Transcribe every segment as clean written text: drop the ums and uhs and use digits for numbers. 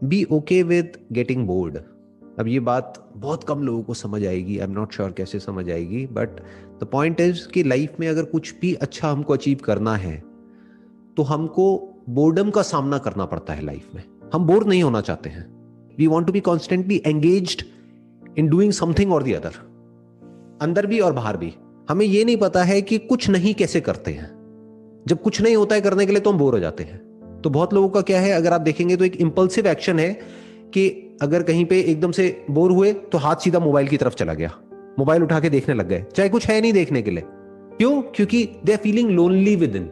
B okay with getting bored. अब ये बात बहुत कम लोगों को समझ आएगी, आई एम नॉट श्योर कैसे समझ आएगी, बट द पॉइंट इज कि लाइफ में अगर कुछ भी अच्छा हमको अचीव करना है तो हमको बोर्डम का सामना करना पड़ता है लाइफ में। हम बोर नहीं होना चाहते हैं। We want to be constantly engaged in doing something और द अदर, अंदर भी और बाहर भी। हमें यह नहीं पता है कि कुछ नहीं कैसे करते हैं। जब कुछ नहीं होता है करने के लिए तो हम बोर हो जाते हैं। तो बहुत लोगों का क्या है, अगर आप देखेंगे तो एक इंपल्सिव एक्शन है कि अगर कहीं पे एकदम से बोर हुए तो हाथ सीधा मोबाइल की तरफ चला गया, मोबाइल उठा के देखने लग गए, चाहे कुछ है नहीं देखने के लिए। क्यों? क्योंकि they are feeling lonely within.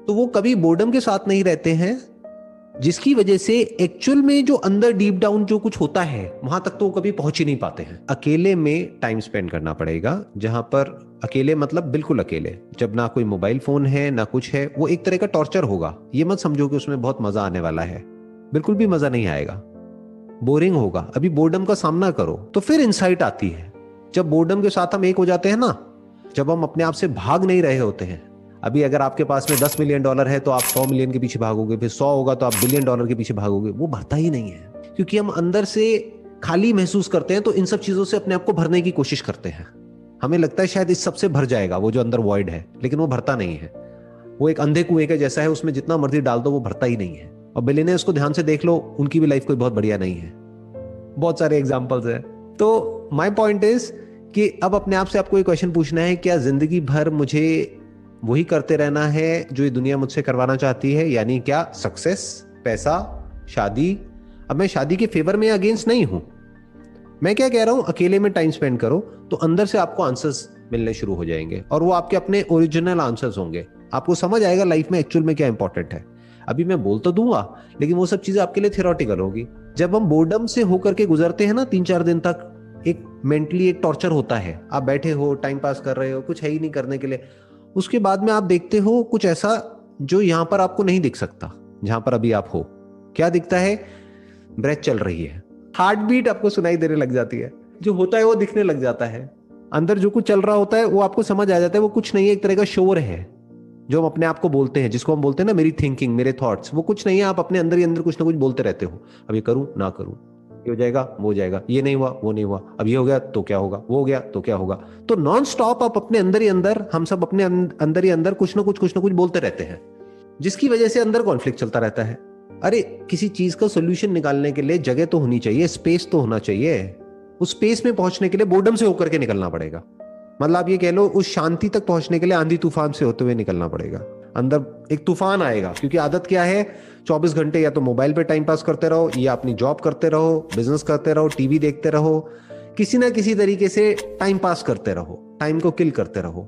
तो वो कभी बोर्डम के साथ नहीं रहते हैं, जिसकी वजह से एक्चुअल में जो अंदर डीप डाउन जो कुछ होता है वहां तक तो वो कभी पहुंच ही नहीं पाते हैं। अकेले में टाइम स्पेंड करना पड़ेगा, जहां पर अकेले मतलब बिल्कुल अकेले, जब ना कोई मोबाइल फोन है ना कुछ है। वो एक तरह का टॉर्चर होगा। ये मत समझो कि उसमें बहुत मजा आने वाला है, बिल्कुल भी मजा नहीं आएगा, बोरिंग होगा। अभी बोर्डम का सामना करो तो फिर इंसाइट आती है। जब बोर्डम के साथ हम एक हो जाते हैं ना, जब हम अपने आप से भाग नहीं रहे होते हैं। अभी अगर आपके पास में $10 मिलियन है तो आप 100 मिलियन के पीछे भागोगे, फिर 100 होगा तो आप $1 बिलियन के पीछे भागोगे। वो भरता ही नहीं है, क्योंकि हम अंदर से खाली महसूस करते हैं, तो इन सब चीजों से अपने आप को भरने की कोशिश करते हैं। हमें लगता है शायद इस सबसे भर जाएगा वो जो अंदर वॉइड है, लेकिन वो भरता नहीं है। वो एक अंधे कुएं के जैसा है, उसमें जितना मर्जी डाल दो वो भरता ही नहीं है। और बिलियनर्स को ध्यान से देख लो, उनकी भी लाइफ कोई बहुत बढ़िया नहीं है। बहुत सारे एग्जाम्पल्स है। तो माई पॉइंट इज कि अब अपने आप से आपको एक क्वेश्चन पूछना है, क्या जिंदगी भर मुझे वही करते रहना है जो ये दुनिया मुझसे करवाना चाहती है? यानी क्या? सक्सेस, पैसा, शादी। अब मैं शादी के फेवर में अगेंस्ट नहीं हूं। मैं क्या कह रहा हूं, अकेले में टाइम स्पेंड करो तो अंदर से आपको आंसर्स मिलने शुरू हो जाएंगे, और वो आपके अपने ओरिजिनल आंसर्स होंगे। आपको समझ आएगा लाइफ में एक्चुअल में क्या इंपॉर्टेंट है। अभी मैं बोल तो दूंगा, लेकिन वो सब चीजें आपके लिए थियोरेटिकल होगी। जब हम बोर्डम से होकर के गुजरते हैं ना 3-4 दिन तक, एक मेंटली एक टॉर्चर होता है। आप बैठे हो, टाइम पास कर रहे हो, कुछ है ही नहीं करने के लिए। उसके बाद में आप देखते हो कुछ ऐसा जो यहां पर आपको नहीं दिख सकता, जहां पर अभी आप हो। क्या दिखता है? ब्रेथ चल रही है, हार्ट बीट आपको सुनाई देने लग जाती है, जो होता है वो दिखने लग जाता है। अंदर जो कुछ चल रहा होता है वो आपको समझ आ जाता है। वो कुछ नहीं है, एक तरह का शोर है जो हम अपने आप को बोलते हैं, जिसको हम बोलते हैं ना मेरी थिंकिंग, मेरे थॉट्स। वो कुछ नहीं है, आप अपने अंदर ही अंदर कुछ ना कुछ बोलते रहते हो। अब ये करूं ना करूं, ये हो जाएगा वो हो जाएगा, ये नहीं हुआ वो नहीं हुआ, अब ये हो गया तो क्या होगा, वो हो गया तो क्या होगा। तो नॉन स्टॉप आप अपने अंदर ही अंदर, हम सब अपने अंदर ही अंदर कुछ ना कुछ बोलते रहते हैं, जिसकी वजह से अंदर कॉन्फ्लिक्ट चलता रहता है। अरे किसी चीज का सोल्यूशन निकालने के लिए जगह तो होनी चाहिए, स्पेस तो होना चाहिए। उस स्पेस में पहुंचने के लिए बोर्डम से होकर के निकलना पड़ेगा। मतलब आप ये कह लो, उस शांति तक पहुंचने के लिए आंधी तूफान से होते हुए निकलना पड़ेगा। अंदर एक तूफान आएगा, क्योंकि आदत क्या है, 24 घंटे या तो मोबाइल पे टाइम पास करते रहो, या अपनी जॉब करते रहो, बिजनेस करते रहो, टीवी देखते रहो, किसी ना किसी तरीके से टाइम पास करते रहो, टाइम को किल करते रहो।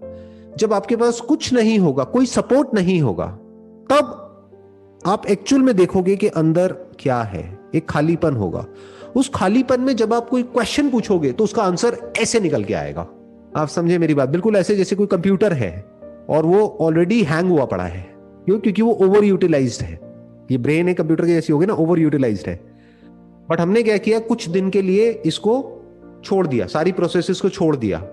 जब आपके पास कुछ नहीं होगा, कोई सपोर्ट नहीं होगा, तब आप एक्चुअल में देखोगे कि अंदर क्या है। एक खालीपन होगा। उस खालीपन में जब आप कोई क्वेश्चन पूछोगे तो उसका आंसर ऐसे निकल के आएगा। आप समझे मेरी बात? बिल्कुल ऐसे जैसे कोई कंप्यूटर है और वो ऑलरेडी हैंग हुआ पड़ा है। क्यों? क्योंकि वो ओवर यूटिलाइज्ड है। ये ब्रेन है कंप्यूटर के जैसी होगी ना, ओवर यूटिलाइज्ड है। बट हमने क्या किया, कुछ दिन के लिए इसको छोड़ दिया, सारी प्रोसेसेस को छोड़ दिया।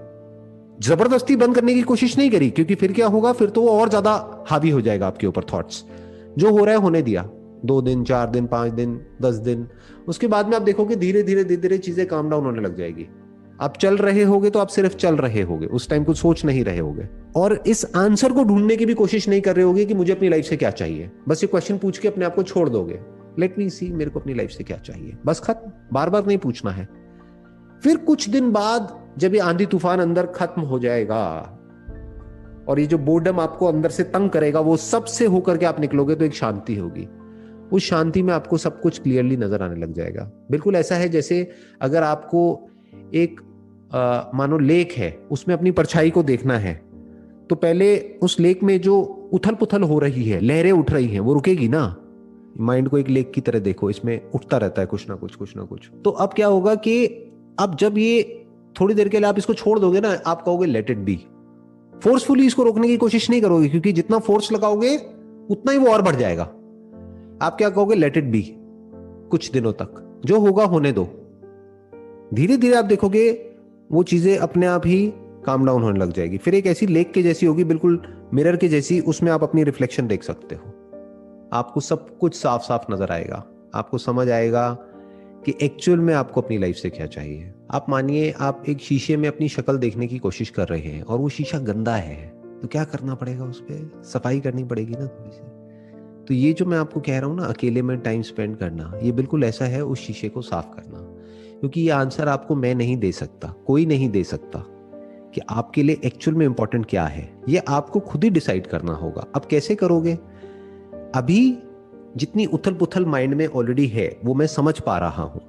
जबरदस्ती बंद करने की कोशिश नहीं करी, क्योंकि फिर क्या होगा, फिर तो वो और ज्यादा हावी हो जाएगा आपके ऊपर थॉट्स। जो हो रहा है होने दिया, 2 दिन 4 दिन 5 दिन 10 दिन, उसके बाद में आप देखोगे धीरे धीरे धीरे धीरे चीजें काम डाउन होने लग जाएगी। आप चल रहे होगे तो आप सिर्फ चल रहे होगे, उस टाइम कुछ सोच नहीं रहे होगे, और इस आंसर को ढूंढने की भी कोशिश नहीं कर रहे होगे कि मुझे अपनी लाइफ से क्या चाहिए। बस ये क्वेश्चन पूछ के अपने आप को छोड़ दोगे, लेट मी सी मेरे को अपनी लाइफ से क्या चाहिए, बस खत्म। बार बार नहीं पूछना है। फिर कुछ दिन बाद जब ये आंधी तूफान अंदर खत्म हो जाएगा और ये जो बोर्डम आपको अंदर से तंग करेगा वो सबसे होकर के आप निकलोगे, तो एक शांति होगी। उस शांति में आपको सब कुछ क्लियरली नजर आने लग जाएगा। बिल्कुल ऐसा है जैसे अगर आपको एक मानो लेक है, उसमें अपनी परछाई को देखना है, तो पहले उस लेक में जो उथल पुथल हो रही है, लहरें उठ रही हैं, वो रुकेगी ना। माइंड को एक लेक की तरह देखो, इसमें उठता रहता है कुछ ना कुछ कुछ ना कुछ। तो अब क्या होगा कि अब जब ये थोड़ी देर के लिए आप इसको छोड़ दोगे ना, आप कहोगे लेट इट बी। फोर्सफुली इसको रोकने की कोशिश नहीं करोगे, क्योंकि जितना फोर्स लगाओगे उतना ही वो और बढ़ जाएगा। आप क्या कहोगे, लेट इट बी, कुछ दिनों तक जो होगा होने दो। धीरे धीरे आप देखोगे वो चीजें अपने आप ही काम डाउन होने लग जाएगी। फिर एक ऐसी लेक के जैसी होगी, बिल्कुल मिरर के जैसी, उसमें आप अपनी रिफ्लेक्शन देख सकते हो। आपको सब कुछ साफ साफ नजर आएगा। आपको समझ आएगा कि एक्चुअल में आपको अपनी लाइफ से क्या चाहिए। आप मानिए आप एक शीशे में अपनी शक्ल देखने की कोशिश कर रहे हैं और वो शीशा गंदा है, तो क्या करना पड़ेगा, उस पर सफाई करनी पड़ेगी ना थोड़ी सी। तो ये जो मैं आपको कह रहा हूँ ना, अकेले में टाइम स्पेंड करना, ये बिल्कुल ऐसा है उस शीशे को साफ करना। क्योंकि ये आंसर आपको मैं नहीं दे सकता, कोई नहीं दे सकता कि आपके लिए एक्चुअल में इंपॉर्टेंट क्या है। ये आपको खुद ही डिसाइड करना होगा। अब कैसे करोगे? अभी जितनी उथल पुथल माइंड में ऑलरेडी है वो मैं समझ पा रहा हूं,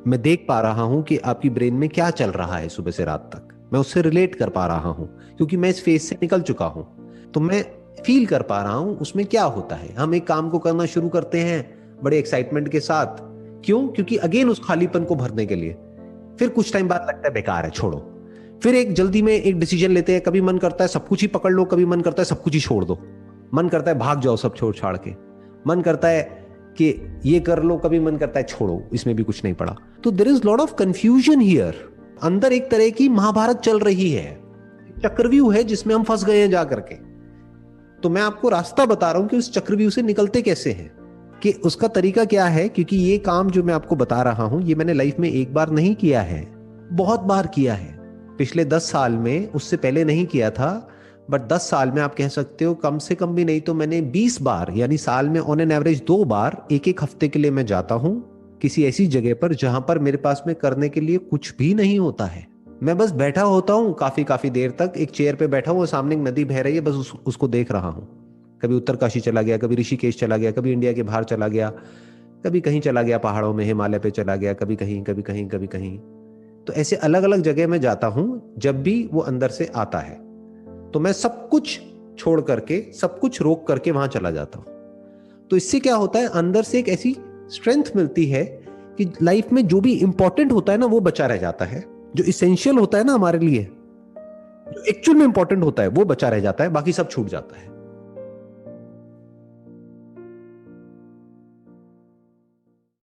मैं देख पा रहा हूं कि आपकी ब्रेन में क्या चल रहा है सुबह से रात तक। मैं उससे रिलेट कर पा रहा हूं क्योंकि मैं इस फेज से निकल चुका हूं। तो मैं फील कर पा रहा हूं उसमें क्या होता है। हम एक काम को करना शुरू करते हैं बड़े एक्साइटमेंट के साथ, क्यों? क्योंकि अगेन उस खालीपन को भरने के लिए। फिर कुछ टाइम बाद लगता है बेकार है, छोड़ो। फिर एक जल्दी में एक डिसीजन लेते हैं, कभी मन करता है सब कुछ ही पकड़ लो, कभी मन करता है सब कुछ ही छोड़ दो, मन करता है भाग जाओ सब छोड़ छाड़ के, मन करता है कि ये कर लो, कभी मन करता है छोड़ो इसमें भी कुछ नहीं पड़ा। तो there is lot of confusion here. अंदर एक तरह की महाभारत चल रही है, चक्रव्यूह है जिसमें हम फंस गए हैं जा करके। तो मैं आपको रास्ता बता रहा हूं कि उस चक्रव्यूह से निकलते कैसे हैं, कि उसका तरीका क्या है। क्योंकि ये काम जो मैं आपको बता रहा हूं ये मैंने लाइफ में एक बार नहीं किया है, बहुत बार किया है। पिछले 10 साल में, उससे पहले नहीं किया था, बट 10 साल में आप कह सकते हो कम से कम भी नहीं तो मैंने 20 बार, यानी साल में ऑन एन एवरेज 2 बार एक एक हफ्ते के लिए मैं जाता हूं किसी ऐसी जगह पर जहां पर मेरे पास में करने के लिए कुछ भी नहीं होता है। मैं बस बैठा होता हूं काफी देर तक, एक चेयर पे बैठा हूं, सामने एक नदी बह रही है, बस उसको देख रहा हूं। कभी उत्तरकाशी चला गया, कभी ऋषिकेश चला गया, कभी इंडिया के बाहर चला गया, कभी कहीं चला गया पहाड़ों में, हिमालय पे चला गया, कभी कहीं कभी कहीं कभी कहीं। तो ऐसे अलग अलग जगह में जाता हूं। जब भी वो अंदर से आता है तो मैं सब कुछ छोड़ करके, सब कुछ रोक करके वहां चला जाता हूं। तो इससे क्या होता है, अंदर से एक ऐसी स्ट्रेंथ मिलती है कि लाइफ में जो भी इंपॉर्टेंट होता है ना वो बचा रह जाता है। जो इसेंशियल होता है ना हमारे लिए, जो एक्चुअल में इंपॉर्टेंट होता है वो बचा रह जाता है, बाकी सब छूट जाता है।